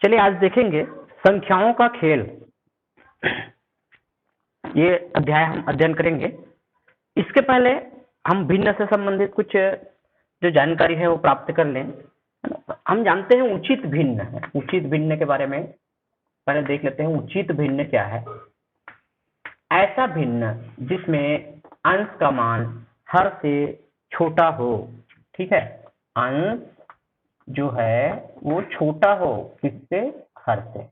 चलिए आज देखेंगे संख्याओं का खेल। ये अध्याय हम अध्ययन करेंगे। इसके पहले हम भिन्न से संबंधित कुछ जो जानकारी है वो प्राप्त कर लें। हम जानते हैं उचित भिन्न है। उचित भिन्न के बारे में पहले देख लेते हैं। उचित भिन्न क्या है? ऐसा भिन्न जिसमें अंश का मान हर से छोटा हो। ठीक है, अंश जो है वो छोटा हो किससे? हर से।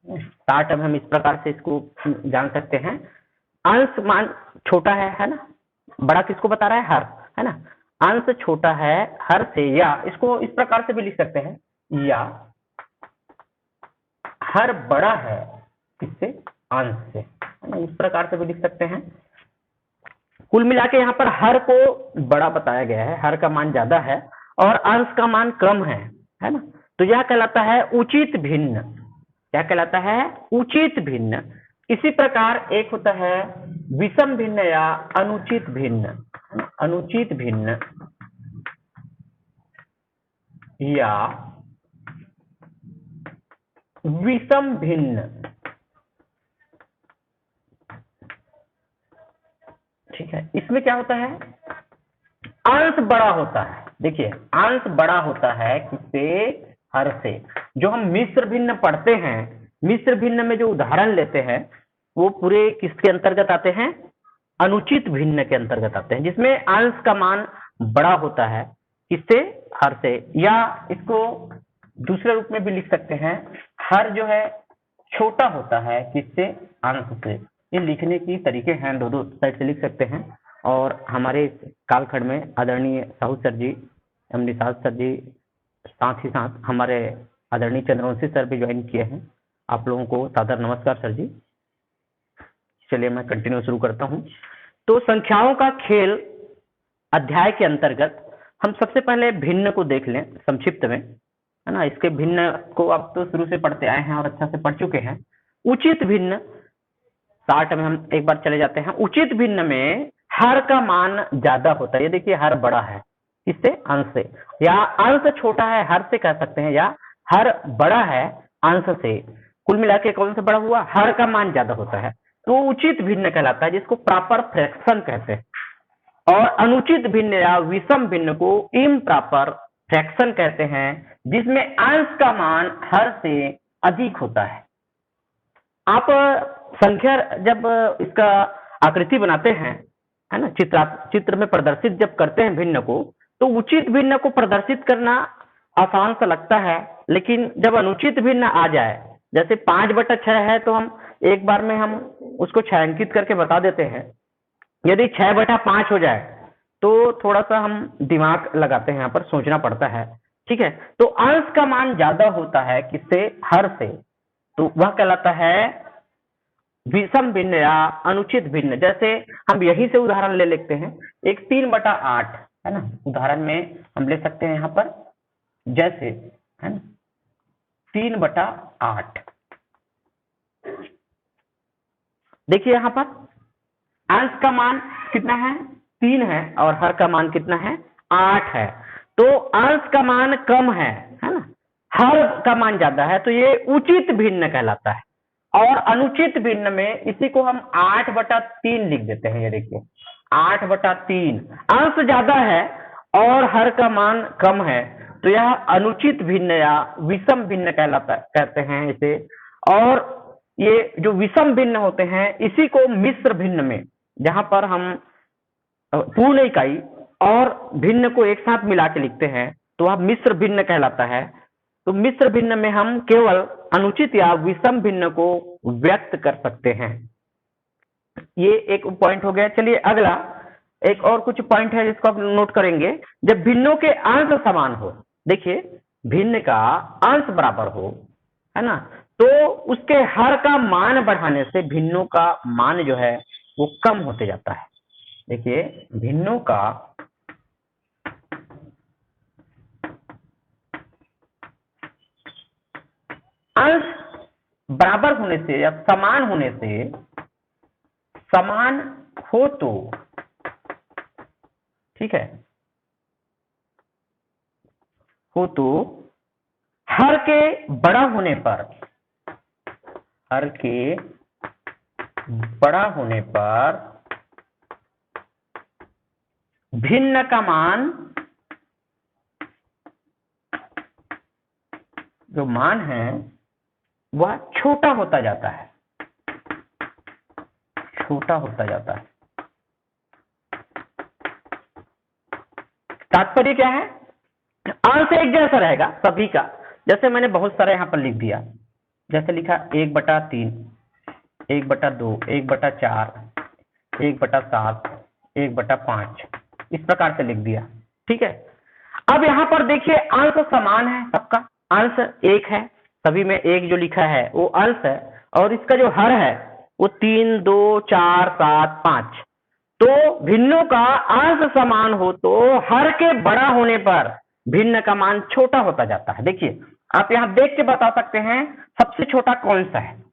स्टार्ट अब हम इस प्रकार से इसको जान सकते हैं। अंश मान छोटा है ना? बड़ा किसको बता रहा है? हर, है ना? अंश छोटा है हर से, या इसको इस प्रकार से भी लिख सकते हैं, या हर बड़ा है किससे? अंश से, है ना? इस प्रकार से भी लिख सकते हैं। कुल मिला के यहाँ पर हर को बड़ा बताया गया है, हर का मान ज्यादा है और अंश का मान कम है ना? तो यह कहलाता है उचित भिन्न। क्या कहलाता है? उचित भिन्न। इसी प्रकार एक होता है विषम भिन्न या अनुचित भिन्न। अनुचित भिन्न या विषम भिन्न। ठीक है, इसमें क्या होता है? अंश बड़ा होता है। देखिए, अंश बड़ा होता है किससे? हर से। जो हम मिश्र भिन्न पढ़ते हैं, मिश्र भिन्न में जो उदाहरण लेते हैं वो पूरे किसके अंतर्गत आते हैं? अनुचित भिन्न के अंतर्गत आते हैं, जिसमें अंश का मान बड़ा होता है किससे? हर से। या इसको दूसरे रूप में भी लिख सकते हैं, हर जो है छोटा होता है किससे? अंश से। ये लिखने की तरीके हैं, दो साइड से लिख सकते हैं। और हमारे कालखंड में आदरणीय साहू सर जी, एम डी साहू सर जी, साथ ही साथ हमारे आदरणीय चंद्रवंशी सर भी ज्वाइन किए हैं। आप लोगों को सादर नमस्कार सर जी। चलिए मैं कंटिन्यू शुरू करता हूं। तो संख्याओं का खेल अध्याय के अंतर्गत हम सबसे पहले भिन्न को देख लें संक्षिप्त में, है ना? इसके भिन्न को आप तो शुरू से पढ़ते आए हैं और अच्छा से पढ़ चुके हैं। उचित भिन्न स्टार्ट में हम एक बार चले जाते हैं। उचित भिन्न में हर का मान ज्यादा होता है। ये देखिए, हर बड़ा है किससे? अंश से। या अंश छोटा है हर से कह सकते हैं, या हर बड़ा है अंश से। कुल मिला के कौन सा बड़ा हुआ? हर का मान ज्यादा होता है, तो उचित भिन्न कहलाता है, जिसको प्रॉपर फ्रैक्शन कहते हैं। और अनुचित भिन्न या विषम भिन्न को इम्प्रॉपर फ्रैक्शन कहते हैं, जिसमें अंश का मान हर से अधिक होता है। आप संख्या जब इसका आकृति बनाते हैं, है ना, चित्र में प्रदर्शित जब करते हैं भिन्न को, तो उचित भिन्न को प्रदर्शित करना आसान सा लगता है, लेकिन जब अनुचित भिन्न आ जाए, जैसे 5/6 है, तो हम एक बार में हम उसको छायांकित करके बता देते हैं। यदि 6/5 हो जाए तो थोड़ा सा हम दिमाग लगाते हैं, यहाँ पर सोचना पड़ता है। ठीक है, तो अंश का मान ज्यादा होता है किससे? हर से। तो वह कहलाता है विषम भिन्न या अनुचित भिन्न। जैसे हम यही से उदाहरण ले लेते हैं, एक 3/8 है ना, उदाहरण में हम ले सकते हैं यहाँ पर, जैसे है ना 3/8। देखिए यहाँ पर अंश का मान कितना है? 3 है, और हर का मान कितना है? 8 है। तो अंश का मान कम है ना, हर का मान ज्यादा है, तो ये उचित भिन्न कहलाता है। और अनुचित भिन्न में इसी को हम 8/3 लिख देते हैं। ये देखिए 8/3, अंश ज्यादा है और हर का मान कम है, तो यह अनुचित भिन्न या विषम भिन्न कहलाता, कहते हैं इसे। और ये जो विषम भिन्न होते हैं, इसी को मिश्र भिन्न में, जहां पर हम पूर्ण इकाई और भिन्न को एक साथ मिला के लिखते हैं, तो वह मिश्र भिन्न कहलाता है। तो मिश्र भिन्न में हम केवल अनुचित या विषम भिन्न को व्यक्त कर सकते हैं। ये एक पॉइंट हो गया। चलिए अगला एक और कुछ पॉइंट है जिसको आप नोट करेंगे। जब भिन्नों के अंश समान हो, देखिए भिन्न का अंश बराबर हो, है ना, तो उसके हर का मान बढ़ाने से भिन्नों का मान जो है वो कम होते जाता है। देखिए भिन्नों का अंश बराबर होने से या समान होने से, समान हो तो, ठीक है, हो तो हर के बड़ा होने पर, हर के बड़ा होने पर भिन्न का मान, जो मान है वह छोटा होता जाता है, छोटा होता जाता है। तात्पर्य क्या है? अंश एक जैसा रहेगा सभी का। जैसे मैंने बहुत सारा यहाँ पर लिख दिया, जैसे लिखा 1/3, 1/2, 1/4, 1/7, 1/5, इस प्रकार से लिख दिया। ठीक है, अब यहाँ पर देखिए अंश समान है सबका, अंश एक है, सभी में एक जो लिखा है वो अंश है, और इसका जो हर है वो 3, 2, 4, 7, 5। तो भिन्नों का अंश समान हो तो हर के बड़ा होने पर भिन्न का मान छोटा होता जाता है। देखिए आप यहाँ देख के बता सकते हैं सबसे छोटा कौन सा है,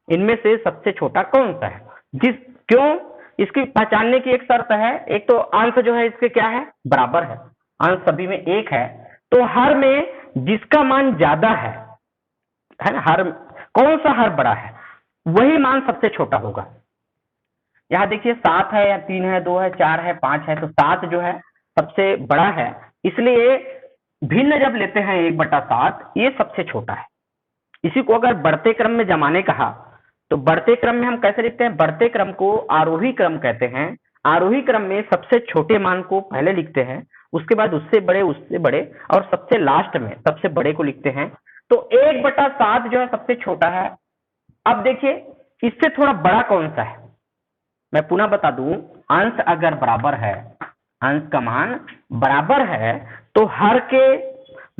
इनमें से सबसे छोटा कौन सा है। क्यों? इसकी पहचानने की एक शर्त है, एक तो अंश जो है इसके क्या है, बराबर है, अंश सभी में एक है, तो हर में जिसका मान ज्यादा है ना, हर कौन सा हर बड़ा है वही मान सबसे छोटा होगा। यहाँ देखिए 7 है या 3 है, 2 है, 4 है, 5 है, तो 7 जो है सबसे बड़ा है, इसलिए भिन्न जब लेते हैं 1/7 ये सबसे छोटा है। इसी को अगर बढ़ते क्रम में जमाने कहा तो बढ़ते क्रम में हम कैसे लिखते हैं? बढ़ते क्रम को आरोही क्रम कहते हैं। आरोही क्रम में सबसे छोटे मान को पहले लिखते हैं, उसके बाद उससे बड़े और सबसे लास्ट में सबसे बड़े को लिखते हैं। तो 1/7 जो है सबसे छोटा है। अब देखिए इससे थोड़ा बड़ा कौन सा है, मैं पुनः बता दूं, अंश अगर बराबर है, अंश का मान बराबर है तो हर के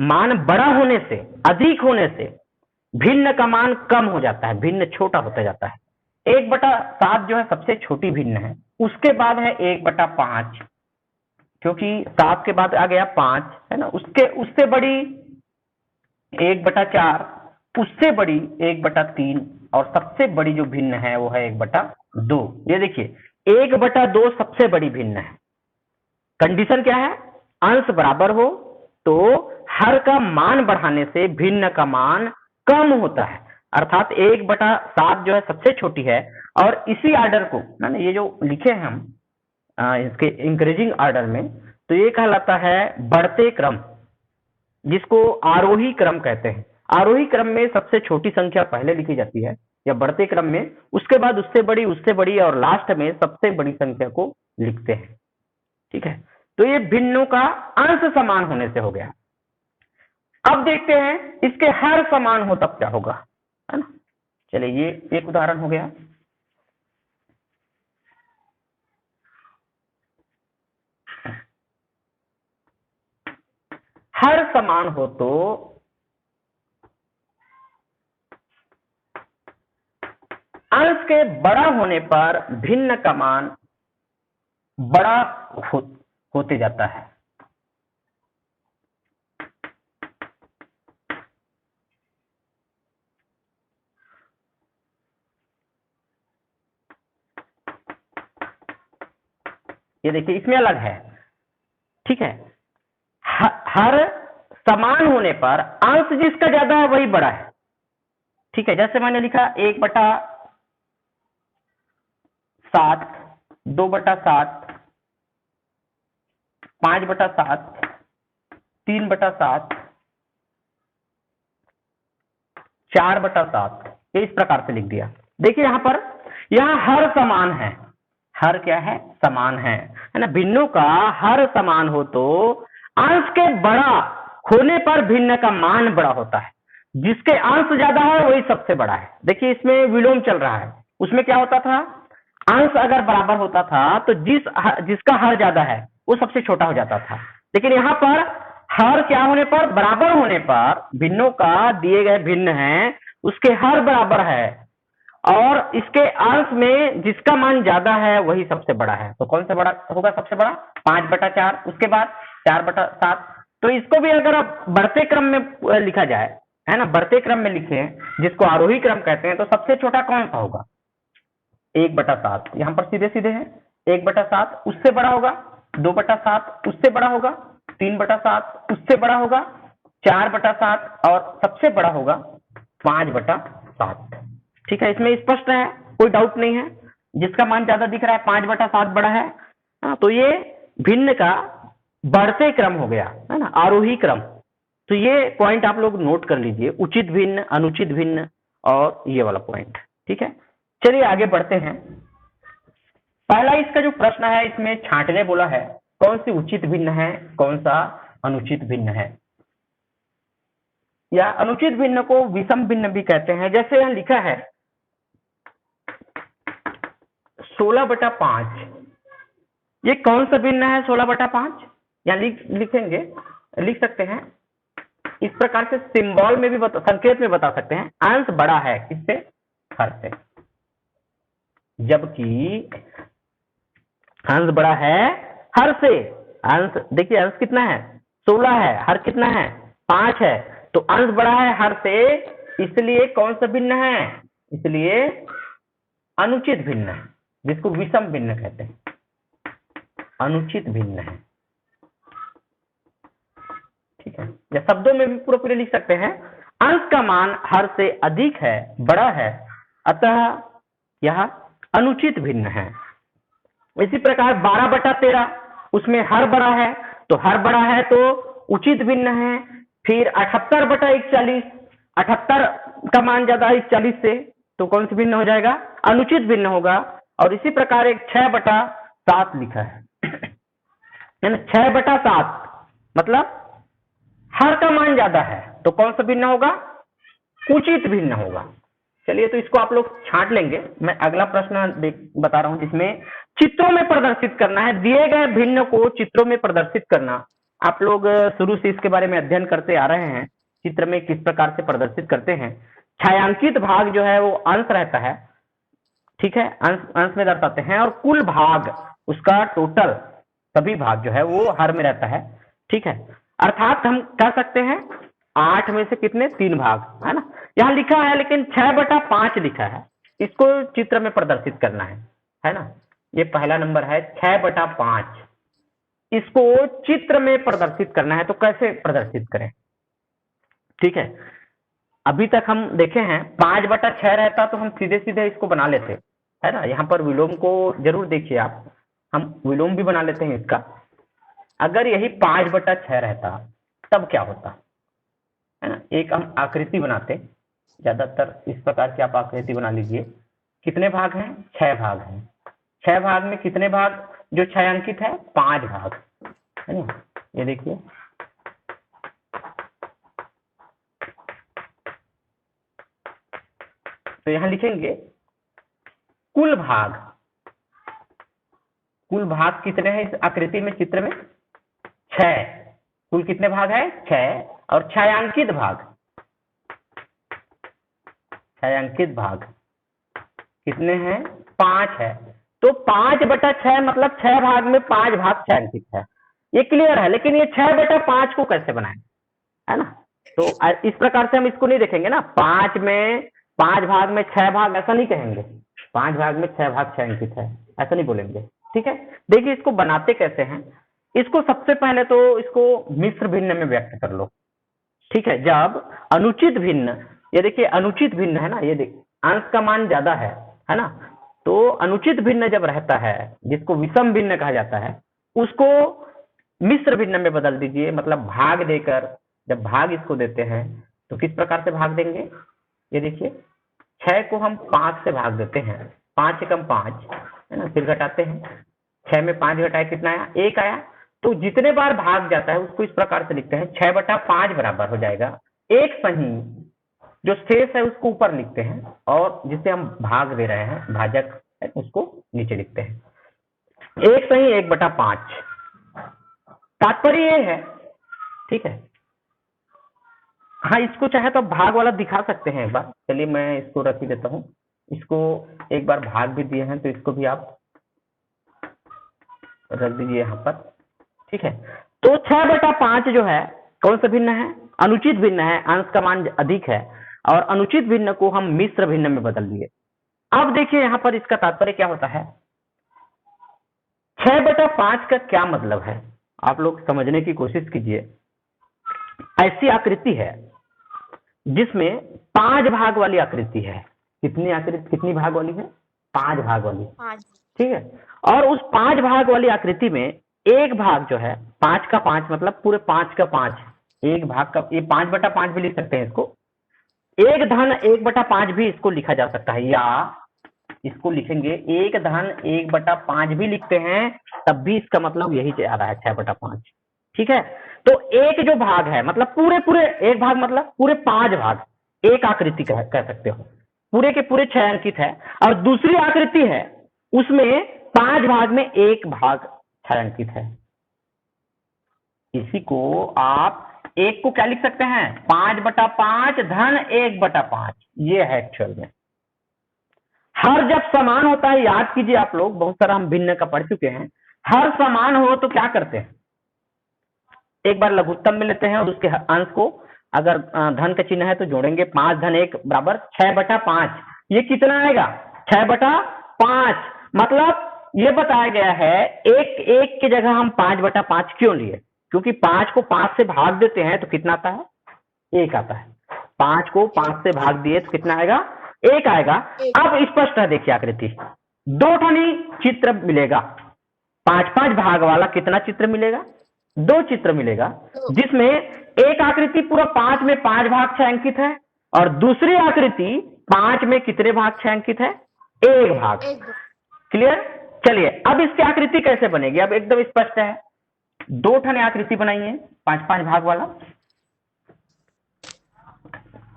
मान बड़ा होने से, अधिक होने से भिन्न का मान कम हो जाता है, भिन्न छोटा होता जाता है। 1/7 जो है सबसे छोटी भिन्न है, उसके बाद है 1/5, क्योंकि 7 के बाद आ गया 5 है ना, उससे बड़ी 1/4, उससे बड़ी 1/3, और सबसे बड़ी जो भिन्न है वो है 1/2। ये देखिए 1/2 सबसे बड़ी भिन्न है। कंडीशन क्या है? अंश बराबर हो तो हर का मान बढ़ाने से भिन्न का मान कम होता है, अर्थात 1/7 जो है सबसे छोटी है। और इसी आर्डर को ना, ये जो लिखे हैं हम इसके इंक्रीजिंग आर्डर में, तो ये कहलाता है बढ़ते क्रम, जिसको आरोही क्रम कहते हैं। आरोही क्रम में सबसे छोटी संख्या पहले लिखी जाती है, या बढ़ते क्रम में उसके बाद उससे बड़ी और लास्ट में सबसे बड़ी संख्या को लिखते हैं। ठीक है, तो ये भिन्नों का अंश समान होने से हो गया। अब देखते हैं इसके हर समान हो तब क्या होगा, है ना। चलिए ये एक उदाहरण हो गया। हर समान हो तो अंश के बड़ा होने पर भिन्न का मान बड़ा होते जाता है। ये देखिए इसमें अलग है, ठीक है। हर समान होने पर अंश जिसका ज्यादा है वही बड़ा है, ठीक है। जैसे मैंने लिखा 1/7, 2/7, 5/7, 3/7, 4/7, ये इस प्रकार से लिख दिया। देखिए यहाँ हर समान है, हर क्या है? समान है ना। भिन्नों का हर समान हो तो अंश के बड़ा होने पर भिन्न का मान बड़ा होता है, जिसके अंश ज्यादा है वही सबसे बड़ा है। देखिए इसमें विलोम चल रहा है, उसमें क्या होता था, अंश अगर बराबर होता था तो जिसका हर ज्यादा है वो सबसे छोटा हो जाता था। लेकिन यहाँ पर हर क्या होने पर? बराबर होने पर भिन्नों का दिए गए भिन्न है, उसके हर बराबर है, और इसके अंश में जिसका मान ज्यादा है वही सबसे बड़ा है। तो कौन सा बड़ा होगा? सबसे बड़ा 5/4, उसके बाद 4/7। तो इसको भी अगर आप बढ़ते क्रम में लिखा जाए, है ना, बढ़ते क्रम में लिखे जिसको आरोही क्रम कहते हैं, तो सबसे छोटा कौन सा होगा? 1/7। यहाँ पर सीधे सीधे है 1/7, उससे बड़ा होगा 2/7, उससे बड़ा होगा 3/7, उससे बड़ा होगा 4/7 और सबसे बड़ा होगा 5/7। ठीक है, इसमें स्पष्ट है, कोई डाउट नहीं है। जिसका मान ज्यादा दिख रहा है 5/7 बड़ा है। तो ये भिन्न का बढ़ते क्रम हो गया है ना, आरोही क्रम। तो ये पॉइंट आप लोग नोट कर लीजिए, उचित भिन्न, अनुचित भिन्न और ये वाला पॉइंट। ठीक है, चलिए आगे बढ़ते हैं। पहला इसका जो प्रश्न है, इसमें छांटने बोला है, कौन सी उचित भिन्न है, कौन सा अनुचित भिन्न है, या अनुचित भिन्न को विषम भिन्न भी कहते हैं। जैसे यहाँ लिखा है 16/5, ये कौन सा भिन्न है 16/5? यहाँ लिख सकते हैं इस प्रकार से, सिंबल में भी संकेत में बता सकते हैं। अंश बड़ा है किससे? हर से। जबकि अंश बड़ा है हर से। अंश देखिए, अंश कितना है? 16 है, हर कितना है? 5 है। तो अंश बड़ा है हर से, इसलिए कौन सा भिन्न है? इसलिए अनुचित भिन्न है, जिसको विषम भिन्न कहते हैं, अनुचित भिन्न है। ठीक है, या शब्दों में भी पूरा लिख सकते हैं, अंश का मान हर से अधिक है, बड़ा है, अतः यह अनुचित भिन्न है। इसी प्रकार 12/13, उसमें हर बड़ा है, तो हर बड़ा है तो उचित भिन्न है। फिर 78/41, 78 का मान ज्यादा है 40 से, तो कौन सी भिन्न हो जाएगा? अनुचित भिन्न होगा। और इसी प्रकार एक 6/7 लिखा है, 6/7 मतलब हर का मान ज्यादा है, तो कौन सा भिन्न होगा? उचित भिन्न होगा। चलिए, तो इसको आप लोग छांट लेंगे। मैं अगला प्रश्न बता रहा हूं, जिसमें चित्रों में प्रदर्शित करना है। दिए गए भिन्न को चित्रों में प्रदर्शित करना, आप लोग शुरू से इसके बारे में अध्ययन करते आ रहे हैं, चित्र में किस प्रकार से प्रदर्शित करते हैं। छायांकित भाग जो है वो अंश रहता है, ठीक है, अंश में दर्शाते हैं, और कुल भाग, उसका टोटल सभी भाग जो है वो हर में रहता है। ठीक है, अर्थात हम कह सकते हैं 8 में से कितने? 3 भाग, है ना। यहाँ लिखा है लेकिन 6/5 लिखा है, इसको चित्र में प्रदर्शित करना है ना। ये पहला नंबर है 6/5, इसको चित्र में प्रदर्शित करना है। तो कैसे प्रदर्शित करें? ठीक है, अभी तक हम देखे हैं 5/6 रहता तो हम सीधे सीधे इसको बना लेते, है ना। यहाँ पर विलोम को जरूर देखिए आप, हम विलोम भी बना लेते हैं इसका। अगर यही 5/6 रहता तब क्या होता, है ना। एक हम आकृति बनाते, ज्यादातर इस प्रकार की आप आकृति बना लीजिए। कितने भाग हैं? 6 भाग हैं। 6 भाग में कितने भाग जो छायांकित है? 5 भाग, है ना। ये देखिए, तो यहां लिखेंगे कुल भाग। कुल भाग कितने हैं इस आकृति में, चित्र में? 6। कुल कितने भाग है? 6। और छायांकित भाग, छायांकित भाग कितने हैं? 5 है। तो 5/6 मतलब 6 भाग में 5 भाग छायांकित है, ये क्लियर है। लेकिन ये 6/5 को कैसे बनाएं, है ना। तो इस प्रकार से हम इसको नहीं देखेंगे ना, 5 में 5 भाग में 6 भाग, ऐसा नहीं कहेंगे। 5 भाग में 6 भाग छायांकित है, ऐसा नहीं बोलेंगे। ठीक है, देखिए इसको बनाते कैसे हैं। इसको सबसे पहले तो इसको मिश्र भिन्न में व्यक्त कर लो। ठीक है, जब अनुचित भिन्न, ये देखिए अनुचित भिन्न है ना, ये देखिए अंश का मान ज्यादा है ना। तो अनुचित भिन्न जब रहता है, जिसको विषम भिन्न कहा जाता है, उसको मिश्र भिन्न में बदल दीजिए। मतलब भाग देकर, जब भाग इसको देते हैं तो किस प्रकार से भाग देंगे? ये देखिए, 6 को हम 5 से भाग देते हैं, 5 एकम 5, है ना। फिर घटाते हैं, 6 में 5 घटाए कितना आया? 1 आया। तो जितने बार भाग जाता है उसको इस प्रकार से लिखते हैं, 6/5 बराबर हो जाएगा 1 सही, जो शेष है उसको ऊपर लिखते हैं, और जिसे हम भाग दे रहे हैं, भाजक है, उसको नीचे लिखते हैं। 1 सही 1/5, तात्पर्य ये है। ठीक है, हाँ, इसको चाहे तो भाग वाला दिखा सकते हैं एक बार। चलिए मैं इसको रख ही देता हूँ, इसको एक बार भाग भी दिए हैं तो इसको भी आप रख दीजिए यहाँ पर। ठीक है, तो 6/5 जो है कौन सा भिन्न है? अनुचित भिन्न है, अंश का मान अधिक है, और अनुचित भिन्न को हम मिश्र भिन्न में बदल दिए। अब देखिए यहाँ पर इसका तात्पर्य क्या होता है। 6/5 का क्या मतलब है, आप लोग समझने की कोशिश कीजिए। ऐसी आकृति है जिसमें 5 भाग वाली आकृति है। कितनी भाग वाली है? 5 भाग वाली। 5। ठीक है, और उस 5 भाग वाली आकृति में एक भाग जो है 5 का 5 मतलब पूरे 5 का 5, एक भाग का, ये 5/5 भी लिख सकते हैं इसको, एक धन 1/5 भी इसको लिखा जा सकता है, या इसको लिखेंगे एक धन 1/5 भी लिखते हैं, तब भी इसका मतलब यही आ रहा है 6/5। ठीक है, तो एक जो भाग है मतलब पूरे एक भाग मतलब पूरे 5 भाग एक आकृति कह सकते हो, पूरे के पूरे 6 अंकित है, और दूसरी आकृति है उसमें 5 भाग में एक भाग 6 अंकित है। इसी को आप एक को क्या लिख सकते हैं? 5/5 धन 1/5, ये है एक्चुअल में। हर जब समान होता है, याद कीजिए आप लोग, बहुत सारा हम भिन्न का पढ़ चुके हैं, हर समान हो तो क्या करते हैं? एक बार लघुत्तम में लेते हैं और उसके अंश को अगर धन का चिन्ह है तो जोड़ेंगे, 5 धन 1 बराबर 6/5। ये कितना आएगा? 6/5। मतलब ये बताया गया है एक की जगह हम 5/5 क्यों लिए? क्योंकि 5 को 5 से भाग देते हैं तो कितना आता है? 1 आता है। 5 को 5 से भाग दिए तो कितना आएगा? 1 आएगा। अब स्पष्ट है, देखिए आकृति, 2 ठनी चित्र मिलेगा। 5-5 भाग वाला कितना चित्र मिलेगा? 2 चित्र मिलेगा, जिसमें एक आकृति पूरा 5 में 5 भाग 6 अंकित है, और दूसरी आकृति 5 में कितने भाग 6 अंकित है? 1 भाग। क्लियर? चलिए अब इसकी आकृति कैसे बनेगी? अब एकदम स्पष्ट है, 2 ठन आकृति बनाइए 5-5 भाग वाला,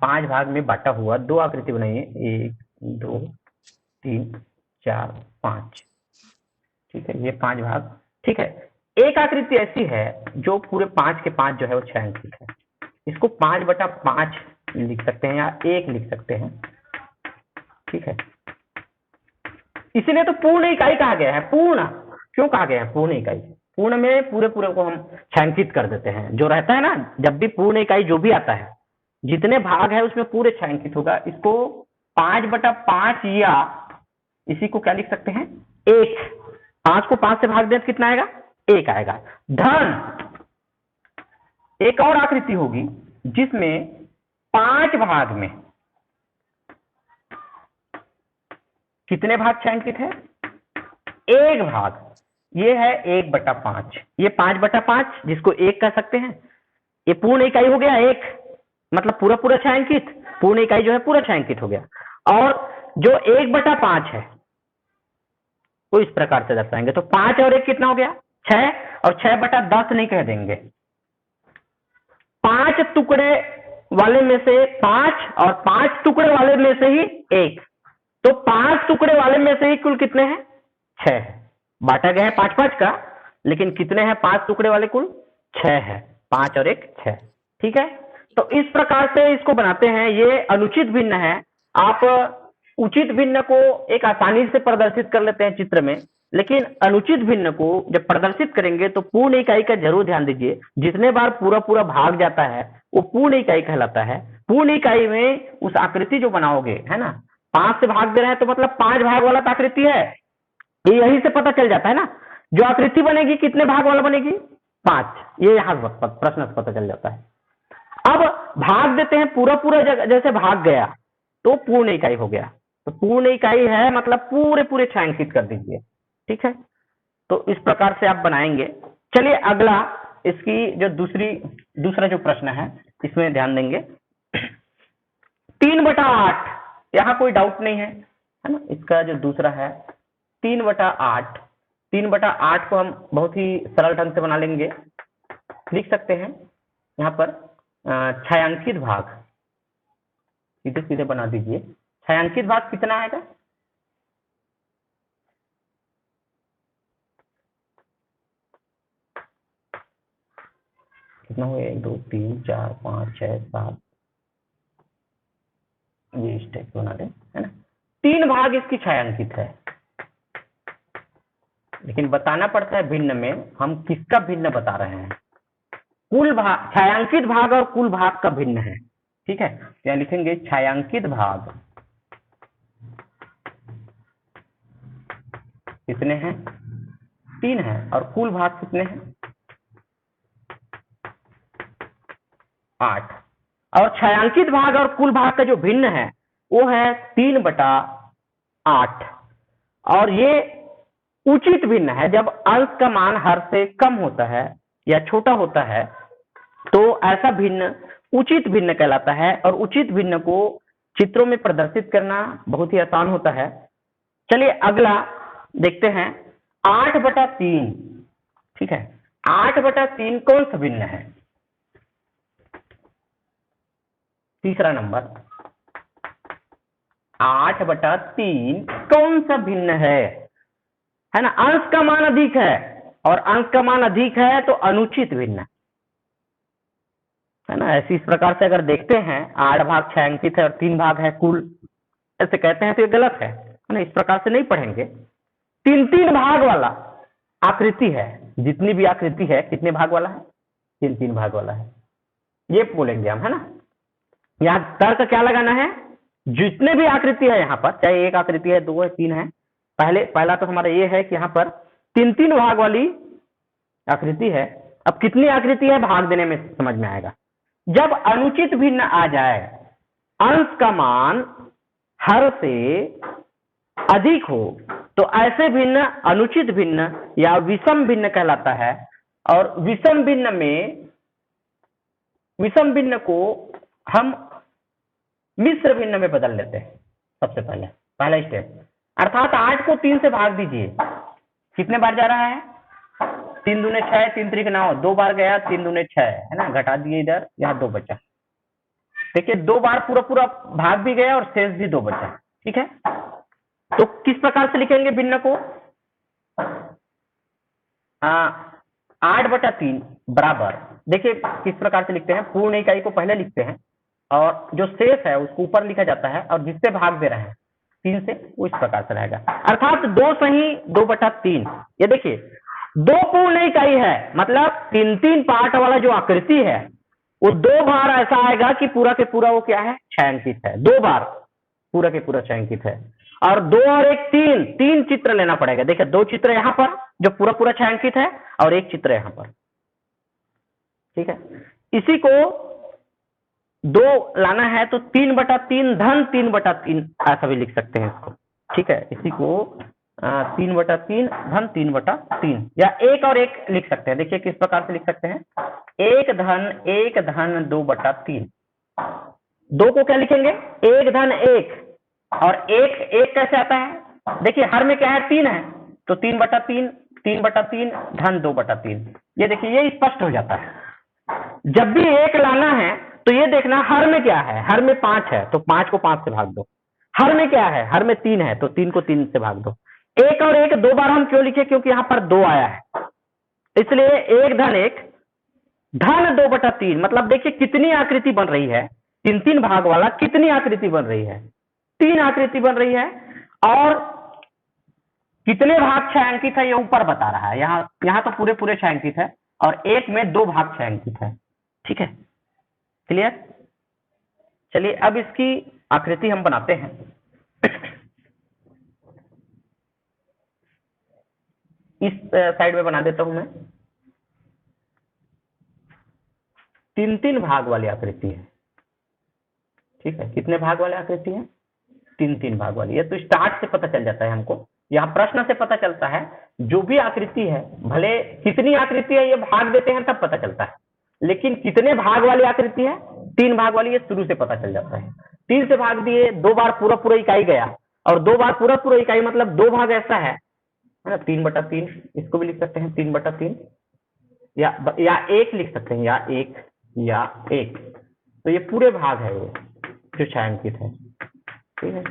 5 भाग में बांटा हुआ 2 आकृति बनाइए, 1 2 3 4 5। ठीक है, ये 5 भाग। ठीक है, एक आकृति ऐसी है जो पूरे 5 के 5 जो है वो 6 अंकित है, इसको 5/5 लिख सकते हैं या 1 लिख सकते हैं। ठीक है, इसीलिए तो पूर्ण इकाई कहा गया है। पूर्ण क्यों कहा गया है? पूर्ण इकाई, पूर्ण में पूरे को हम छायांकित कर देते हैं। जो रहता है ना, जब भी पूर्ण इकाई जो भी आता है, जितने भाग है उसमें पूरे छायांकित होगा। इसको 5/5 या इसी को क्या लिख सकते हैं? 1। 5 को 5 से भाग दें तो कितना आएगा? 1 आएगा। धन एक और आकृति होगी जिसमें 5 भाग में कितने भाग छायांकित है? 1 भाग। ये है 1/5, ये 5/5 जिसको 1 कह सकते हैं। ये पूर्ण इकाई हो गया 1, मतलब पूरा छायांकित, पूर्ण इकाई जो है पूरा छायांकित हो गया। और जो 1/5 है वो इस प्रकार से दर्शाएंगे, तो 5 और 1 कितना हो गया? 6, और 6/10 नहीं कह देंगे। 5 टुकड़े वाले में से 5 और 5 टुकड़े वाले में से ही 1, तो 5 टुकड़े वाले में से ही कुल कितने हैं? 6 है। बांटा गया है 5-5 का, लेकिन कितने हैं 5 टुकड़े वाले? कुल 6 है। 5 और 1 6। ठीक है, तो इस प्रकार से इसको बनाते हैं। ये अनुचित भिन्न है। आप उचित भिन्न को एक आसानी से प्रदर्शित कर लेते हैं चित्र में, लेकिन अनुचित भिन्न को जब प्रदर्शित करेंगे तो पूर्ण इकाई का जरूर ध्यान दीजिए। जितने बार पूरा भाग जाता है वो पूर्ण इकाई कहलाता है। पूर्ण इकाई में उस आकृति जो बनाओगे, है ना, 5 से भाग दे रहे हैं तो मतलब 5 भाग वाला तो आकृति है, ये यही से पता चल जाता है ना। जो आकृति बनेगी कितने भाग वाला बनेगी? 5। ये यहां प्रश्न से पता चल जाता है। अब भाग देते हैं पूरा जैसे भाग गया तो पूर्ण इकाई हो गया। तो पूर्ण इकाई है मतलब पूरे छायांकित कर दीजिए। ठीक है, तो इस प्रकार से आप बनाएंगे। चलिए अगला, इसकी जो दूसरा जो प्रश्न है इसमें ध्यान देंगे। 3/8, यहाँ कोई डाउट नहीं है ना। इसका जो दूसरा है 3/8, 3/8 को हम बहुत ही सरल ढंग से बना लेंगे। लिख सकते हैं यहाँ पर छायांकित भाग, सीधे सीधे बना दीजिए। छायांकित भाग कितना आएगा? कितना हुआ? 1 2 3 4 5 6 7, ये इस टाइप बना दें, है ना। 3 भाग इसकी छायांकित है, लेकिन बताना पड़ता है भिन्न में हम किसका भिन्न बता रहे हैं। कुल भाग, छायांकित भाग और कुल भाग का भिन्न है। ठीक है, तो यहाँ लिखेंगे छायांकित भाग कितने हैं? 3 है, और कुल भाग कितने हैं? 8। और छायांकित भाग और कुल भाग का जो भिन्न है वो है 3/8। और ये उचित भिन्न है, जब अंश का मान हर से कम होता है या छोटा होता है तो ऐसा भिन्न उचित भिन्न कहलाता है। और उचित भिन्न को चित्रों में प्रदर्शित करना बहुत ही आसान होता है। चलिए अगला देखते हैं 8/3। ठीक है, 8/3 कौन सा भिन्न है? तीसरा नंबर, 8/3 कौन सा भिन्न है ना? अंश का मान अधिक है, और अंश का मान अधिक है तो अनुचित भिन्न है ना। ऐसी इस प्रकार से अगर देखते हैं 8 भाग छायांकित है और 3 भाग है कुल, ऐसे कहते हैं तो ये गलत है ना। इस प्रकार से नहीं पढ़ेंगे। 3-3 भाग वाला आकृति है, जितनी भी आकृति है कितने भाग वाला है? 3-3 भाग वाला है, ये बोलेंगे हम, है ना। यहाँ तर्क क्या लगाना है? जितने भी आकृति है यहाँ पर, चाहे एक आकृति है, 2 है, 3 है, पहला तो हमारा ये है कि यहाँ पर 3-3 भाग वाली आकृति है। अब कितनी आकृति है भाग देने में समझ में आएगा। जब अनुचित भिन्न आ जाए, अंश का मान हर से अधिक हो, तो ऐसे भिन्न अनुचित भिन्न या विषम भिन्न कहलाता है। और विषम भिन्न को हम मिश्र भिन्न में बदल लेते हैं। सबसे पहला स्टेप, अर्थात 8 को 3 से भाग दीजिए। कितने बार जा रहा है? 3 दूने 6, 3 त्रिक 9, 2 बार गया, 3 दूने 6, है ना। घटा दिए इधर, यहाँ 2 बचा। देखिए 2 बार पूरा भाग भी गया और शेष भी 2 बचा। ठीक है, तो किस प्रकार से लिखेंगे भिन्न को? 8/3 बराबर, देखिए किस प्रकार से लिखते हैं। पूर्ण इकाई को पहले लिखते हैं और जो शेष है उसको ऊपर लिखा जाता है, और जिससे भाग दे रहे हैं 3 से, वो इस प्रकार से रहेगा। अर्थात 2 सही 2/3। ये देखिए 2 पूर्ण इकाई है, मतलब 3-3 पार्ट वाला जो आकृति है वो 2 बार ऐसा आएगा कि पूरा के पूरा वो क्या है? छायांकित है। 2 बार पूरा के पूरा छायांकित है। और 2 और 1 3 चित्र लेना पड़ेगा। देखिए 2 चित्र यहाँ पर जो पूरा छायांकित है, और 1 चित्र यहाँ पर। ठीक है, इसी को 2 लाना है तो 3/3 धन 3/3 ऐसा भी लिख सकते हैं इसको। ठीक है, इसी को 3/3 धन 3/3, या 1 और 1 लिख सकते हैं। देखिए किस प्रकार से लिख सकते हैं, 1 धन 2/3। 2 को क्या लिखेंगे? 1 धन 1, और 1 कैसे आता है? देखिए हर में क्या है? 3 है, तो 3/3 धन 2/3। ये देखिए ये स्पष्ट हो जाता है। जब भी 1 लाना है तो ये देखना हर में क्या है। हर में 5 है तो 5 को 5 से भाग दो। हर में क्या है? हर में 3 है तो 3 को 3 से भाग दो। 1 और 1 2 बार हम क्यों लिखे? क्योंकि यहाँ पर 2 आया है, इसलिए 1 धन 1 धन 2/3। मतलब देखिए कितनी आकृति बन रही है, 3-3 भाग वाला कितनी आकृति बन रही है? 3 आकृति बन रही है। और कितने भाग छायांकित है ये ऊपर बता रहा है। यहाँ तो पूरे छायांकित है, और 1 में 2 भाग छायांकित है। ठीक है, क्लियर? चलिए अब इसकी आकृति हम बनाते हैं। इस साइड में बना देता हूं मैं। 3-3 भाग वाली आकृति है। ठीक है, कितने भाग वाली आकृति है? 3-3 भाग वाली। ये तो स्टार्ट से पता चल जाता है हमको, यहाँ प्रश्न से पता चलता है। जो भी आकृति है, भले कितनी आकृति है ये भाग देते हैं तब पता चलता है, लेकिन कितने भाग वाली आकृति है? 3 भाग वाली, ये शुरू से पता चल जाता है। 3 से भाग दिए, 2 बार पूरा इकाई गया, और 2 बार पूरा इकाई मतलब 2 भाग ऐसा है ना। 3/3 इसको भी लिख सकते हैं, 3/3, या 1 लिख सकते हैं, या 1। तो ये पूरे भाग है ये जो छायांकित है। ठीक है,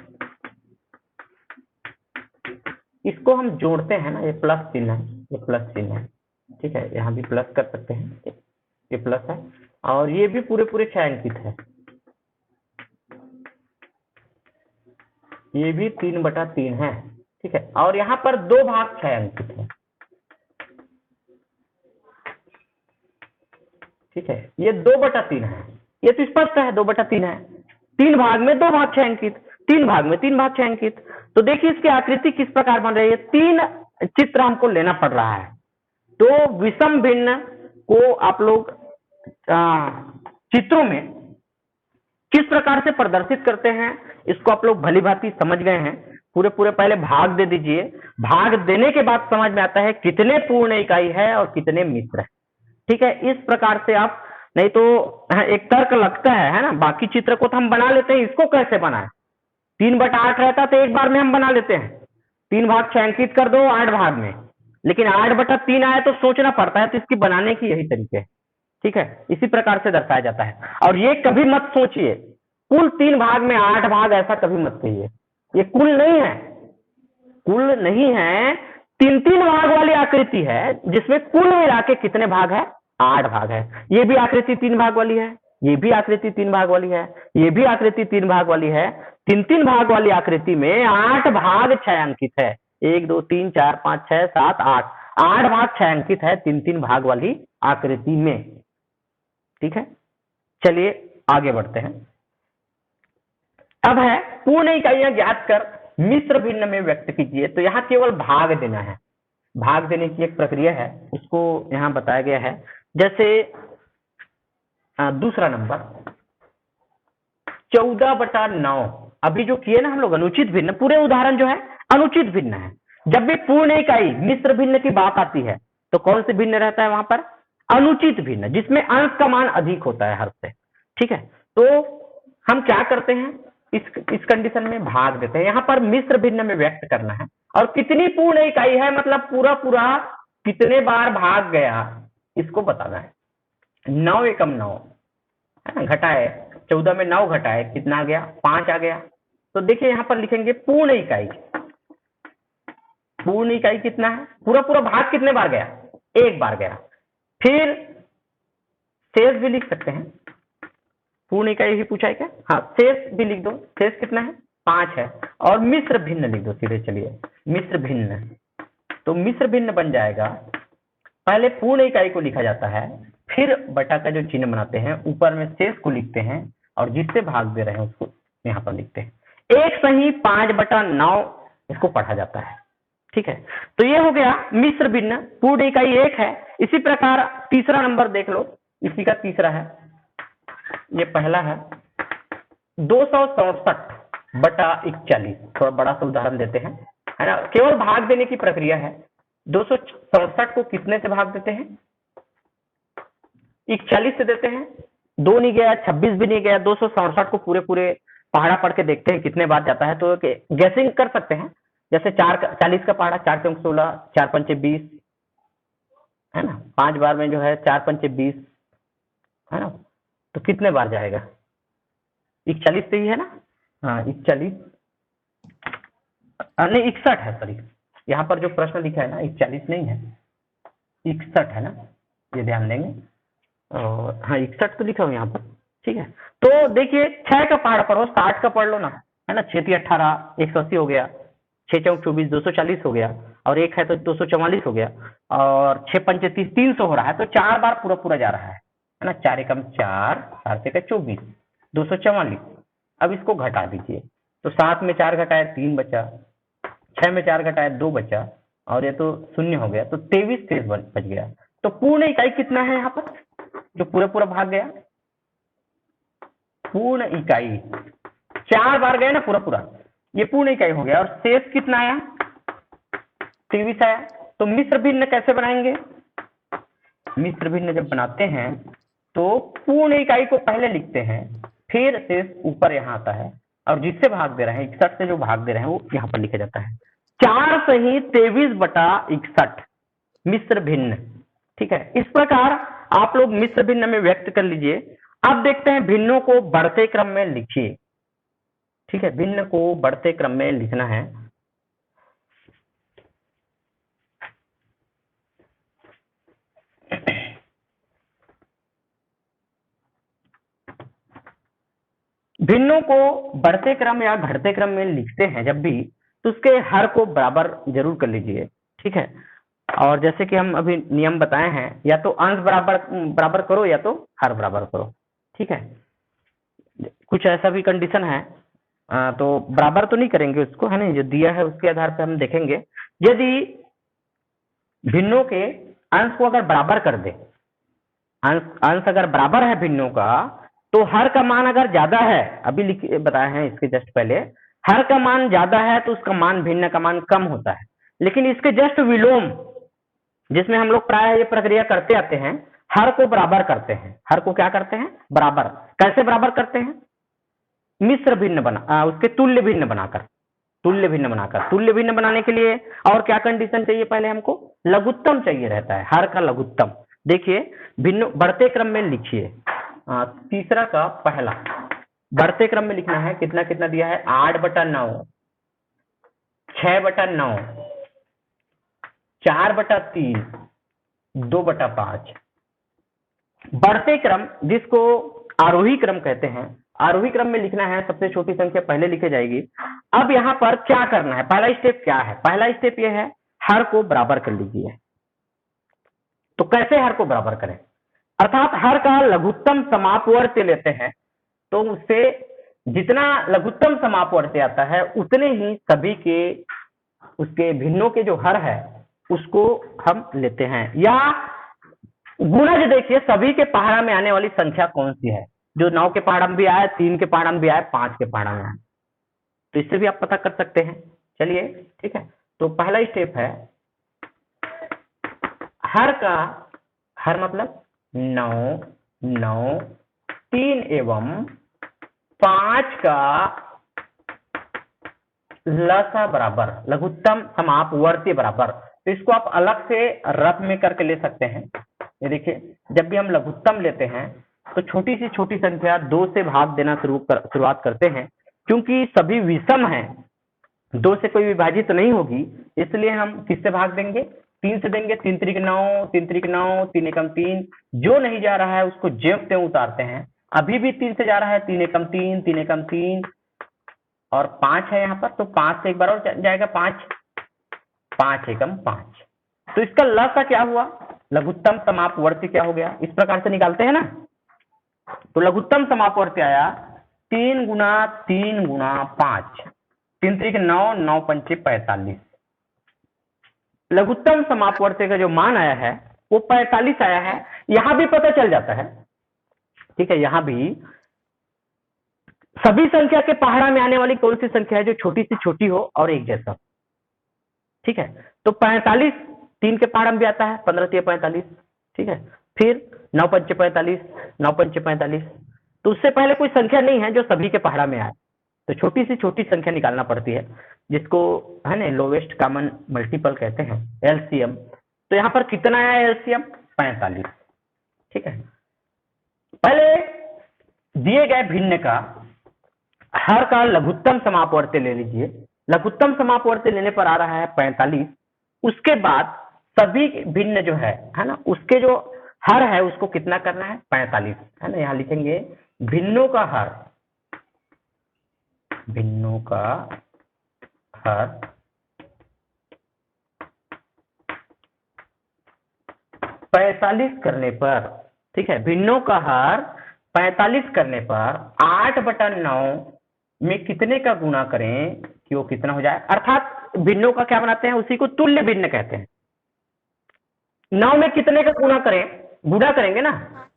इसको हम जोड़ते हैं ना, ये प्लस चिन्ह है, ये प्लस चिन्ह है। ठीक है, यहाँ भी प्लस कर सकते हैं, ये प्लस है, और ये भी पूरे छायांकित है। ये भी 3/3 है। ठीक है, और यहाँ पर 2 भाग छायांकित है। ठीक है, ये 2/3 है। ये तो स्पष्ट है 2/3 है। 3 भाग में 2 भाग छायांकित, 3 भाग में 3 भाग छायांकित। तो देखिए इसकी आकृति किस प्रकार बन रही है। 3 चित्र हमको लेना पड़ रहा है। तो विषम भिन्न को आप लोग चित्रों में किस प्रकार से प्रदर्शित करते हैं, इसको आप लोग भली भांति समझ गए हैं। पूरे पूरे पहले भाग दे दीजिए, भाग देने के बाद समझ में आता है कितने पूर्ण इकाई है और कितने मिश्र है। ठीक है, इस प्रकार से आप, नहीं तो एक तर्क लगता है ना, बाकी चित्र को तो हम बना लेते हैं, इसको कैसे बनाए, 3/8 रहता तो एक बार में हम बना लेते हैं, 3 भाग छायांकित कर दो 8 भाग में, लेकिन 8/3 आया तो सोचना पड़ता है, तो इसकी बनाने की यही तरीके है। ठीक है, इसी प्रकार से दर्शाया जाता है। और ये कभी मत सोचिए कुल 3 भाग में 8 भाग, ऐसा कभी मत कहिए, ये कुल नहीं है, कुल नहीं है, 3-3 भाग वाली आकृति है जिसमें कुल मिला के कितने भाग है, 8 भाग है। ये भी आकृति 3 भाग वाली है, ये भी आकृति 3 भाग वाली है, ये भी आकृति 3 भाग वाली है। 3-3 भाग वाली आकृति में 8 भाग छायांकित है, 1 2 3 4 5 6 7 8, 8 भाग छायांकित है 3-3 भाग वाली आकृति में। ठीक है, चलिए आगे बढ़ते हैं। अब है पूर्ण इकाइयां ज्ञात कर मिश्र भिन्न में व्यक्त कीजिए। तो यहाँ केवल भाग देना है, भाग देने की एक प्रक्रिया है, उसको यहाँ बताया गया है। जैसे दूसरा नंबर 14/9, अभी जो किए ना हम लोग अनुचित भिन्न, पूरे उदाहरण जो है अनुचित भिन्न है। जब भी पूर्ण इकाई मिश्र भिन्न की बात आती है तो कौन से भिन्न रहता है वहां पर, अनुचित भिन्न, जिसमें अंश का मान अधिक होता है हर से। ठीक है, तो हम क्या करते हैं, इस कंडीशन में भाग देते हैं। यहाँ पर मिश्र भिन्न में व्यक्त करना है, और कितनी पूर्ण इकाई है, मतलब पूरा पूरा कितने बार भाग गया, इसको बताना है। 9 एकम 9 है ना, घटाए 14 में 9 घटाए कितना आ गया, 5 आ गया। तो देखिए यहाँ पर लिखेंगे पूर्ण इकाई, पूर्ण इकाई कितना है, पूरा पूरा भाग कितने बार गया, एक बार गया। फिर शेष भी लिख सकते हैं, पूर्ण इकाई ही पूछा है क्या, हाँ शेष भी लिख दो, शेष कितना है 5 है। और मिश्र भिन्न लिख दो सीधे, चलिए मिश्र भिन्न, तो मिश्र भिन्न बन जाएगा, पहले पूर्ण इकाई को लिखा जाता है, फिर बटा का जो चिन्ह बनाते हैं, ऊपर में शेष को लिखते हैं, और जिससे भाग दे रहे हैं उसको यहाँ पर लिखते हैं। एक सही 5/9 इसको पढ़ा जाता है। ठीक है, तो ये हो गया मिश्र भिन्न, पूर्ण इकाई 1 है। इसी प्रकार तीसरा नंबर देख लो, इसी का तीसरा है, ये पहला है 264/41, थोड़ा बड़ा सा उदाहरण देते हैं, है ना, केवल भाग देने की प्रक्रिया है। 264 को कितने से भाग देते हैं, 41 से देते हैं, 2 नहीं गया, 26 भी नहीं गया, 267 को पूरे पूरे पहाड़ा पढ़ के देखते हैं कितने बार जाता है, तो गैसिंग कर सकते हैं। जैसे 40 का पहाड़ा 4 चौक 16, 4 पंचे 20, है ना, 5 बार में जो है 4 पंचे 20, है ना, तो कितने बार जाएगा, 41 से ही है ना, हाँ 41 नहीं 61 है, सॉरी यहाँ पर जो प्रश्न लिखा है ना 41 नहीं है, 61 है ना, ये ध्यान देंगे, और हाँ 61 तो लिखा हो यहाँ पर। ठीक है, तो देखिए 6 का पहाड़ पर हो, 60 का पढ़ लो ना, है ना, 6 × 18 180 हो गया, 6 चौक 24 240 हो गया, और 1 है तो 244 हो गया, और 6 पंचे 30 300 हो रहा है, तो 4 बार पूरा पूरा जा रहा है ना, 4 एकम 4, 4 से 24 244। अब इसको घटा दीजिए, तो 7 में 4 घटाए 3 बचा, 6 में 4 घटाए 2 बचा, और ये तो 0 हो गया, तो 23 शेष बच गया। तो पूर्ण इकाई कितना है यहाँ पर, जो पूरा पूरा भाग गया, पूर्ण इकाई 4 बार गए ना पूरा पूरा, ये पूर्ण इकाई हो गया, और शेष कितना आया 23 आया। तो मिश्र भिन्न कैसे बनाएंगे, मिश्र भिन्न जब बनाते हैं तो पूर्ण इकाई को पहले लिखते हैं, फिर शेष ऊपर यहाँ आता है, और जिससे भाग दे रहे हैं 61 से जो भाग दे रहे हैं वो यहाँ पर लिखा जाता है। 4 सही 23/61 मिश्र भिन्न। ठीक है, इस प्रकार आप लोग मिश्र भिन्न में व्यक्त कर लीजिए। अब देखते हैं भिन्नों को बढ़ते क्रम में लिखिए। ठीक है, भिन्न को बढ़ते क्रम में लिखना है। भिन्नों को बढ़ते क्रम या घटते क्रम में लिखते हैं जब भी, तो उसके हर को बराबर जरूर कर लीजिए। ठीक है, और जैसे कि हम अभी नियम बताए हैं, या तो अंश बराबर करो या तो हर बराबर करो। ठीक है, कुछ ऐसा भी कंडीशन है, तो बराबर तो नहीं करेंगे उसको, है ना, जो दिया है उसके आधार पर हम देखेंगे। यदि भिन्नों के अंश को अगर बराबर कर दे, अंश अगर बराबर है भिन्नों का, तो हर का मान अगर ज्यादा है, अभी लिख बताए हैं इसके जस्ट पहले, हर का मान ज्यादा है तो उसका मान भिन्न का मान कम होता है। लेकिन इसके जस्ट विलोम, जिसमें हम लोग प्राय ये प्रक्रिया करते आते हैं, हर को बराबर करते हैं। हर को क्या करते हैं? बराबर। कैसे बराबर करते हैं? मिश्र भिन्न बना उसके तुल्य भिन्न बनाकर। तुल्य भिन्न बनाकर, तुल्य भिन्न बनाने के लिए और क्या कंडीशन चाहिए? पहले हमको लघुत्तम चाहिए रहता है, हर का लघुत्तम। देखिए भिन्न बढ़ते क्रम में लिखिए, तीसरा का पहला बढ़ते क्रम में लिखना है। कितना कितना दिया है? 8/9, 6/9, 4/3, 2/5। बढ़ते क्रम जिसको आरोही क्रम कहते हैं, आरोही क्रम में लिखना है। सबसे छोटी संख्या पहले लिखी जाएगी। अब यहाँ पर क्या करना है? पहला स्टेप क्या है? पहला स्टेप यह है, हर को बराबर कर लीजिए। तो कैसे हर को बराबर करें? अर्थात हर का लघुत्तम समापवर्त्य लेते हैं, तो उससे जितना लघुत्तम समापवर्त्य आता है उतने ही सभी के उसके भिन्नों के जो हर है उसको हम लेते हैं। या गुणज देखिए, सभी के पहाड़ा में आने वाली संख्या कौन सी है? जो 9 के पहाड़ा में भी आए, 3 के पहाड़ा में भी आए, 5 के पहाड़ा में आए, तो इससे भी आप पता कर सकते हैं। चलिए ठीक है, तो पहला स्टेप है हर का, हर मतलब 9, 9, 3 एवं 5 का लसा बराबर, लघुत्तम समापवर्ती बराबर। तो इसको आप अलग से रफ में करके ले सकते हैं। ये देखिए, जब भी हम लघुत्तम लेते हैं तो छोटी सी छोटी संख्या 2 से भाग देना शुरुआत करते हैं, क्योंकि सभी विषम हैं, 2 से कोई विभाजित नहीं होगी, इसलिए हम किससे भाग देंगे? 3 से देंगे। 3 त्रिक 9, 3 त्रिक 9, 3 एकम 3। जो नहीं जा रहा है उसको ज्यों त्यों उतारते हैं। अभी भी 3 से जा रहा है, 3 एकम 3, 3 एकम 3 और 5 है यहाँ पर, तो 5 से एक बार और जाएगा 5, 5 एकम 5। तो इसका लसा क्या हुआ? लघुत्तम समापवर्ती क्या हो गया? इस प्रकार से निकालते हैं ना। तो लघुत्तम समापवर्ती आया 3 गुना 3 गुना 5, 3 त्रिक 9, 9 पंचे 45। लघुत्तम समापवर्ती का जो मान आया है वो 45 आया है। यहां भी पता चल जाता है, ठीक है, यहां भी सभी संख्या के पहाड़ा में आने वाली कौन सी संख्या है जो छोटी से छोटी हो और एक जैसा। ठीक है, तो 45 3 के पहाड़ा में भी आता है, 15 3 45। ठीक है, फिर 9 पंचे 45, 9 पंचे 45। तो उससे पहले कोई संख्या नहीं है जो सभी के पहाड़ा में आए, तो छोटी से छोटी संख्या निकालना पड़ती है, जिसको है ना लोवेस्ट कॉमन मल्टीपल कहते हैं, एलसीएम। तो यहाँ पर कितना आया एलसीएम? 45। ठीक है, पहले दिए गए भिन्न का हर का लघुत्तम समापवर्ती ले लीजिए। लघुत्तम समापवर्ती लेने पर आ रहा है 45। उसके बाद सभी भिन्न जो है ना, उसके जो हर है उसको कितना करना है? 45 है ना। यहां लिखेंगे भिन्नों का हर, भिन्नों का हर 45 करने पर, ठीक है, भिन्नों का हर 45 करने पर 8/9 में कितने का गुणा करें कि वो कितना हो जाए? अर्थात भिन्नों का क्या बनाते हैं? उसी को तुल्य भिन्न कहते हैं। 9 में कितने का गुणा करें? गुणा करेंगे ना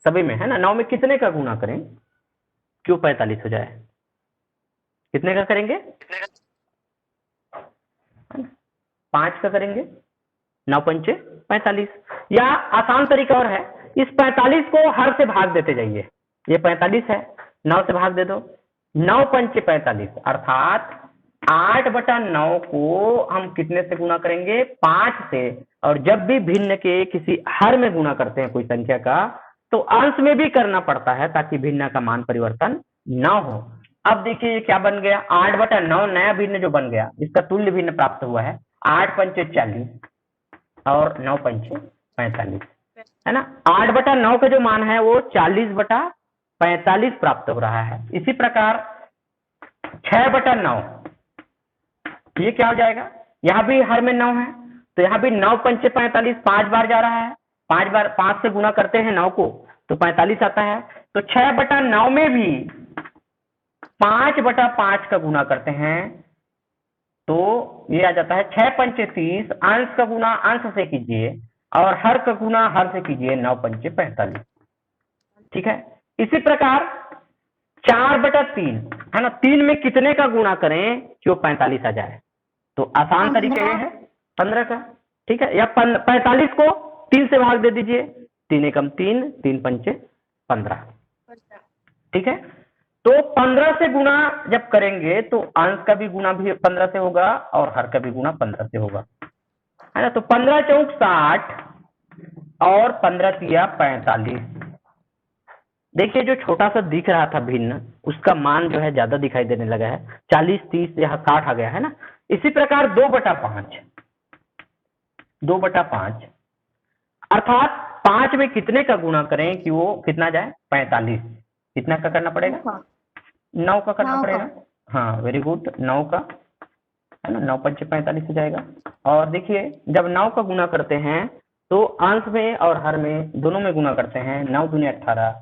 सभी में, है ना। 9 में कितने का गुणा करें क्यों 45 हो जाए? कितने का करेंगे? 5 का करेंगे, 9 पंचे 45। या आसान तरीका और है, इस 45 को हर से भाग देते जाइए। ये 45 है, 9 से भाग दे दो, 9 पंचे 45, अर्थात 8/9 को हम कितने से गुणा करेंगे? 5 से। और जब भी भिन्न के किसी हर में गुणा करते हैं कोई संख्या का, तो अंश में भी करना पड़ता है ताकि भिन्न का मान परिवर्तन न हो। अब देखिए ये क्या बन गया? 8/9 नया भिन्न जो बन गया, इसका तुल्य भिन्न प्राप्त हुआ है 8 पंचे 40 और 9 पंचे 45, है ना। 8/9 का जो मान है वो 40/45 प्राप्त हो रहा है। इसी प्रकार 6/9 ये क्या हो जाएगा? यहाँ भी हर में 9 है, तो यहाँ भी 9 पंचे 45, 5 बार जा रहा है, 5 बार 5 से गुणा करते हैं 9 को तो 45 आता है। तो 6/9 में भी 5/5 का गुणा करते हैं तो ये आ जाता है 6 पंचे 30। अंश का गुणा अंश से कीजिए और हर का गुणा हर से कीजिए, 9 पंचे 45। ठीक है, इसी प्रकार 4/3 है ना, 3 में कितने का गुणा करें कि वो 45 आ जाए? तो आसान तरीका ये है 15 का, ठीक है, या 45 को 3 से भाग दे दीजिए, 3 एकम 3, 3 पंचे 15, ठीक है। तो 15 से गुणा जब करेंगे तो अंश का भी गुणा भी 15 से होगा और हर का भी गुणा 15 से होगा, है ना। तो 15 चौक 60 और 15 तिया 45। देखिए जो छोटा सा दिख रहा था भिन्न, उसका मान जो है ज्यादा दिखाई देने लगा है, 40, 30 या 60 आ गया है ना। इसी प्रकार 2/5, 2/5 अर्थात 5 में कितने का गुणा करें कि वो कितना जाए? 45। कितना का करना पड़ेगा? 9 का करना पड़ेगा। हाँ वेरी गुड, 9 का, है ना, 9 पंचे 45 हो जाएगा। और देखिए जब 9 का गुणा करते हैं तो अंश में और हर में दोनों में गुणा करते हैं, 9 दूनी 18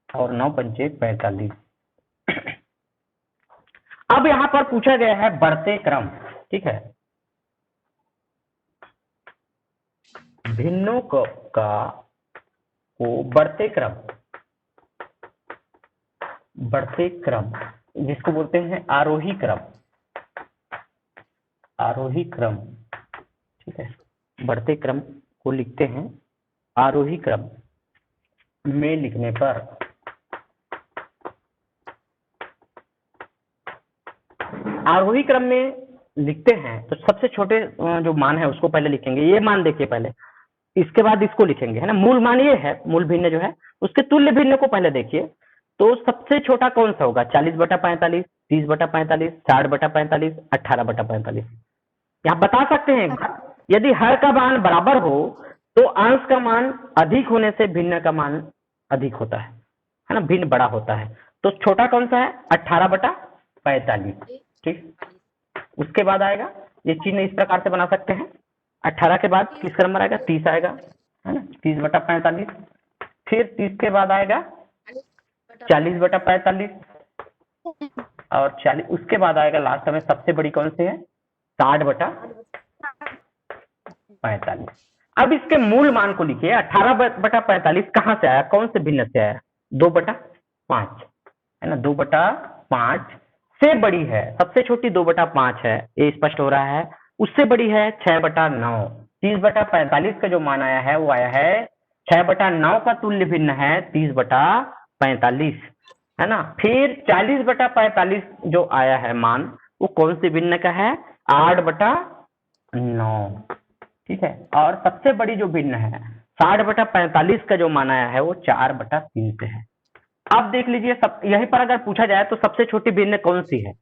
और 9 पंचे 45। अब यहाँ पर पूछा गया है बढ़ते क्रम, ठीक है, भिन्नों को बढ़ते क्रम जिसको बोलते हैं आरोही क्रम, ठीक है, बढ़ते क्रम को लिखते हैं आरोही क्रम में लिखने पर आरोही क्रम में लिखते हैं तो सबसे छोटे जो मान है उसको पहले लिखेंगे। ये मान देखिए पहले, इसके बाद इसको लिखेंगे, है ना। मूल मान ये है, मूल भिन्न जो है, उसके तुल्य भिन्न को पहले देखिए। तो सबसे छोटा कौन सा होगा? 40/45, 30/45, 60/45, 18/45। यहाँ बता सकते हैं यदि हर का मान बराबर हो तो अंश का मान अधिक होने से भिन्न का मान अधिक होता है ना, भिन्न बड़ा होता है। तो छोटा कौन सा है? 18/45, ठीक। उसके बाद आएगा, ये चिन्ह इस प्रकार से बना सकते हैं, 18 के बाद किस नंबर आएगा? 30 आएगा, है ना, 30/45। फिर 30 के बाद आएगा 40/45 और 40, उसके बाद आएगा लास्ट में सबसे बड़ी कौन सी है? 60/45। अब इसके मूल मान को लिखिए, 18/45 कहाँ से आया, कौन से भिन्न से आया? 2/5, है ना, 2/5 से बड़ी है, सबसे छोटी 2/5 है, ये स्पष्ट हो रहा है। उससे बड़ी है 6/9। 30/45 का जो मान आया है वो आया है 6/9 का तुल्य भिन्न है 30/45, है ना। फिर 40/45 जो आया है मान, वो कौन सी भिन्न का है? 8/9, ठीक है। और सबसे बड़ी जो भिन्न है 60/45 का जो मान आया है वो 4/3 से है। अब देख लीजिए, सब यहीं पर अगर पूछा जाए तो सबसे छोटी भिन्न कौन सी है,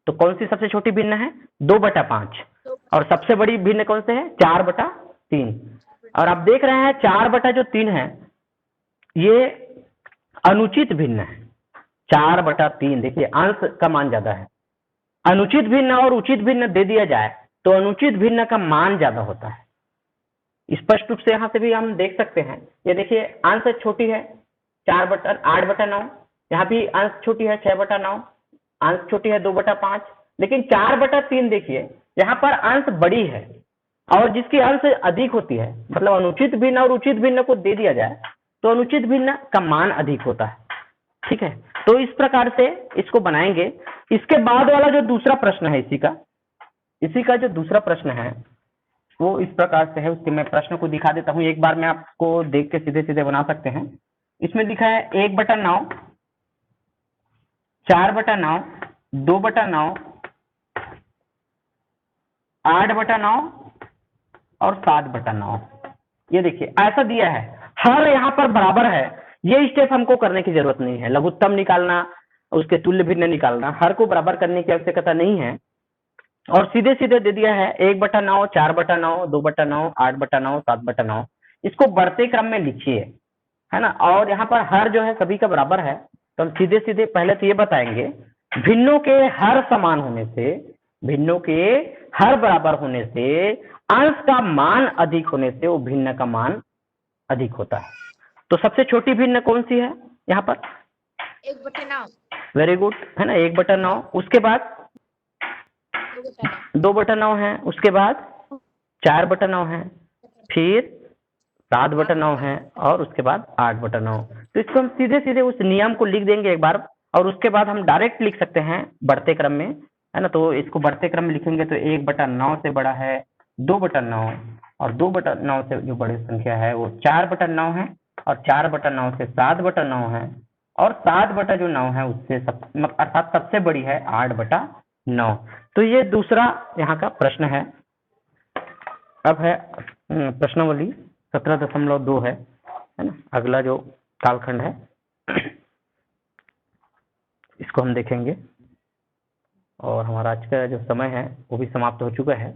तो कौन सी सबसे छोटी भिन्न है? 2/5। और सबसे बड़ी भिन्न कौन से है? 4/3। और आप देख रहे हैं 4/3 है, ये अनुचित भिन्न है। 4/3 देखिए अंश का मान ज्यादा है। अनुचित भिन्न और उचित भिन्न दे दिया जाए तो अनुचित भिन्न का मान ज्यादा होता है। स्पष्ट रूप से यहाँ से भी हम देख सकते हैं, ये देखिए अंश छोटी है 8/9, यहाँ भी अंश छोटी है 6/9, अंश छोटी है 2/5, लेकिन 4/3 देखिए यहाँ पर अंश बड़ी है और जिसकी अंश अधिक होती है, मतलब अनुचित भिन्न और उचित भिन्न को दे दिया जाए तो अनुचित भिन्न का मान अधिक होता है, ठीक है। तो इस प्रकार से इसको बनाएंगे। इसके बाद वाला जो दूसरा प्रश्न है इसी का जो दूसरा प्रश्न है वो इस प्रकार से है। उसके मैं प्रश्न को दिखा देता हूँ, एक बार में आपको देख के सीधे सीधे बना सकते हैं। इसमें लिखा है 1/9, 4/9, 2/9, 8/9 और 7/9। ये देखिए ऐसा दिया है, हर यहाँ पर बराबर है। ये स्टेप हमको करने की जरूरत नहीं है, लघुत्तम निकालना, उसके तुल्य भिन्न निकालना, हर को बराबर करने की आवश्यकता नहीं है। और सीधे सीधे दे दिया है 1/9, 4/9, 2/9, 8/9, 7/9। इसको बढ़ते क्रम में लिखिए, है ना। और यहाँ पर हर जो है सभी का बराबर है, तो हम सीधे सीधे पहले तो ये बताएंगे, भिन्नों के हर समान होने से, भिन्नों के हर बराबर होने से, अंश का मान अधिक होने से वो भिन्न का मान अधिक होता है। तो सबसे छोटी भिन्न कौन सी है यहाँ पर? 1/9। वेरी गुड, है ना, 1/9। उसके बाद 2/9 है, उसके बाद 4/9 है, फिर 7/9 है और उसके बाद 8/9। तो इसको हम सीधे सीधे उस नियम को लिख देंगे एक बार और उसके बाद हम डायरेक्ट लिख सकते हैं बढ़ते क्रम में, है ना। तो इसको बढ़ते क्रम में लिखेंगे तो 1/9 से बड़ा है 2/9, और 2/9 से जो बड़ी संख्या है वो 4/9 है, और 4/9 से 7/9 है, और 7/9 है उससे अर्थात सबसे बड़ी है 8/9। तो ये दूसरा यहाँ का प्रश्न है। अब है प्रश्नावली 17.2 है ना, अगला जो कालखंड है इसको हम देखेंगे, और हमारा आज का जो समय है वो भी समाप्त हो चुका है।